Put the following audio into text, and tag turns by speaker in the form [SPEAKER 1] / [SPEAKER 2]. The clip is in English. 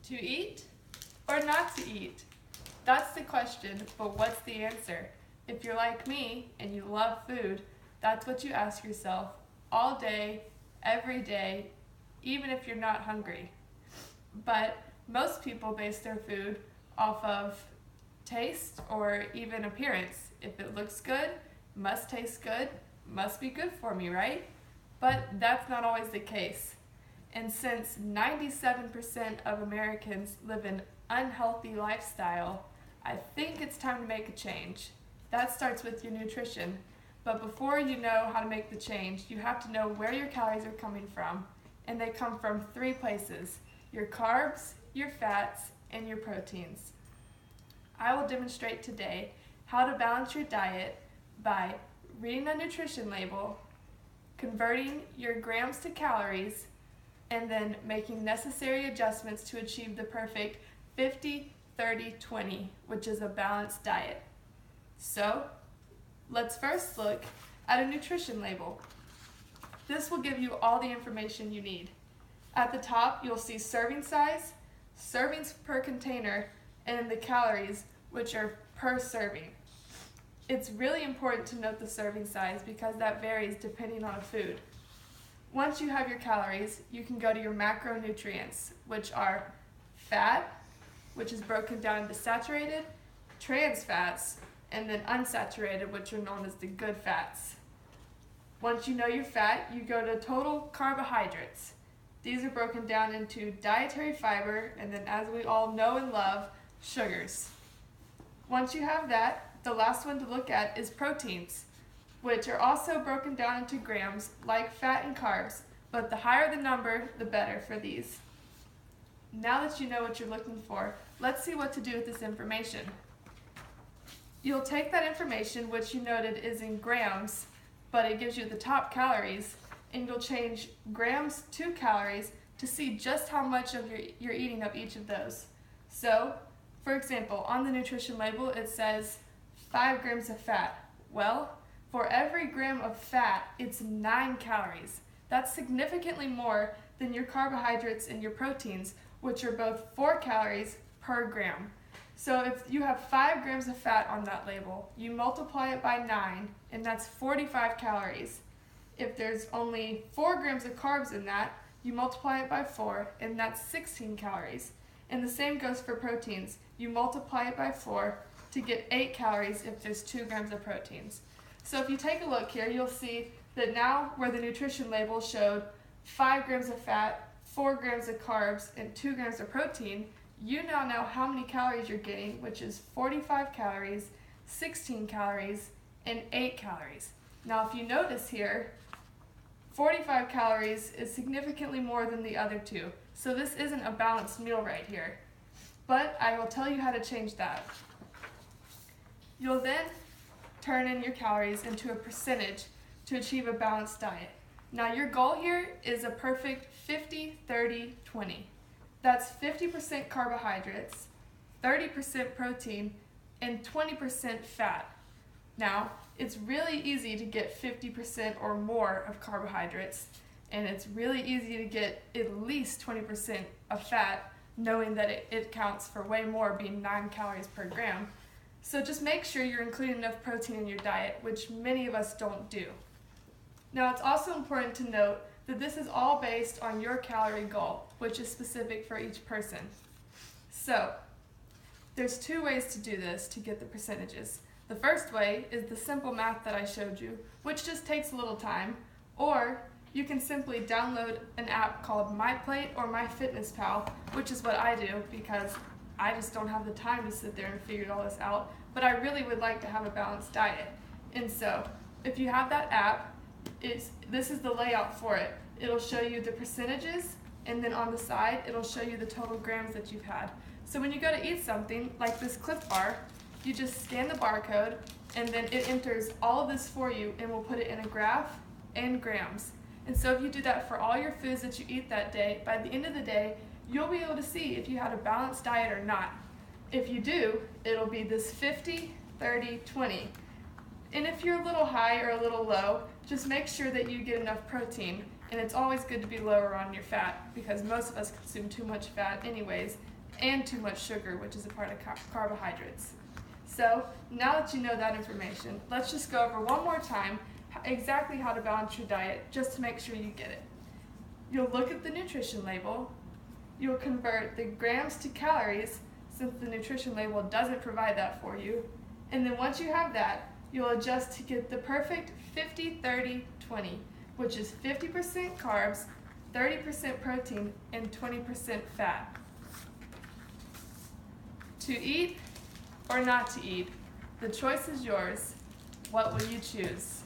[SPEAKER 1] To eat or not to eat? That's the question, but what's the answer? If you're like me and you love food, that's what you ask yourself all day, every day, even if you're not hungry. But most people base their food off of taste or even appearance. If it looks good, must taste good, must be good for me, right? But that's not always the case. And since 97% of Americans live an unhealthy lifestyle, I think it's time to make a change. That starts with your nutrition. But before you know how to make the change, you have to know where your calories are coming from. And they come from three places: your carbs, your fats, and your proteins. I will demonstrate today how to balance your diet by reading a nutrition label, converting your grams to calories, and then making necessary adjustments to achieve the perfect 50-30-20, which is a balanced diet. So, let's first look at a nutrition label. This will give you all the information you need. At the top, you'll see serving size, servings per container, and the calories, which are per serving. It's really important to note the serving size because that varies depending on a food. Once you have your calories, you can go to your macronutrients, which are fat, which is broken down into saturated, trans fats, and then unsaturated, which are known as the good fats. Once you know your fat, you go to total carbohydrates. These are broken down into dietary fiber, and then, as we all know and love, sugars. Once you have that, the last one to look at is proteins, which are also broken down into grams like fat and carbs, but the higher the number, the better for these. Now that you know what you're looking for, let's see what to do with this information. You'll take that information, which you noted is in grams, but it gives you the top calories, and you'll change grams to calories to see just how much of you're eating of each of those. So, for example, on the nutrition label it says 5 grams of fat. Well, for every gram of fat, it's 9 calories. That's significantly more than your carbohydrates and your proteins, which are both 4 calories per gram. So if you have 5 grams of fat on that label, you multiply it by 9, and that's 45 calories. If there's only 4 grams of carbs in that, you multiply it by 4, and that's 16 calories. And the same goes for proteins. You multiply it by 4 to get 8 calories if there's 2 grams of proteins. So if you take a look here, you'll see that now where the nutrition label showed 5 grams of fat, 4 grams of carbs, and 2 grams of protein, you now know how many calories you're getting, which is 45 calories, 16 calories, and 8 calories. Now if you notice here, 45 calories is significantly more than the other two, so this isn't a balanced meal right here. But I will tell you how to change that. You'll then turn in your calories into a percentage to achieve a balanced diet. Now your goal here is a perfect 50-30-20. That's 50% carbohydrates, 30% protein, and 20% fat. Now, it's really easy to get 50% or more of carbohydrates, and it's really easy to get at least 20% of fat, knowing that it counts for way more, being 9 calories per gram. So just make sure you're including enough protein in your diet, which many of us don't do. Now, it's also important to note that this is all based on your calorie goal, which is specific for each person. So, there's 2 ways to do this to get the percentages. The first way is the simple math that I showed you, which just takes a little time, or you can simply download an app called MyPlate or MyFitnessPal, which is what I do because I just don't have the time to sit there and figure all this out, but I really would like to have a balanced diet. And so, if you have that app, this is the layout for it. It'll show you the percentages, and then on the side, it'll show you the total grams that you've had. So when you go to eat something, like this Clif Bar, you just scan the barcode, and then it enters all of this for you, and will put it in a graph and grams. And so if you do that for all your foods that you eat that day, by the end of the day, you'll be able to see if you had a balanced diet or not. If you do, it'll be this 50-30-20. And if you're a little high or a little low, just make sure that you get enough protein. And it's always good to be lower on your fat because most of us consume too much fat anyways, and too much sugar, which is a part of carbohydrates. So now that you know that information, let's just go over one more time exactly how to balance your diet just to make sure you get it. You'll look at the nutrition label, you'll convert the grams to calories since the nutrition label doesn't provide that for you, and then once you have that, you'll adjust to get the perfect 50-30-20, which is 50% carbs, 30% protein, and 20% fat. To eat or not to eat, the choice is yours. What will you choose?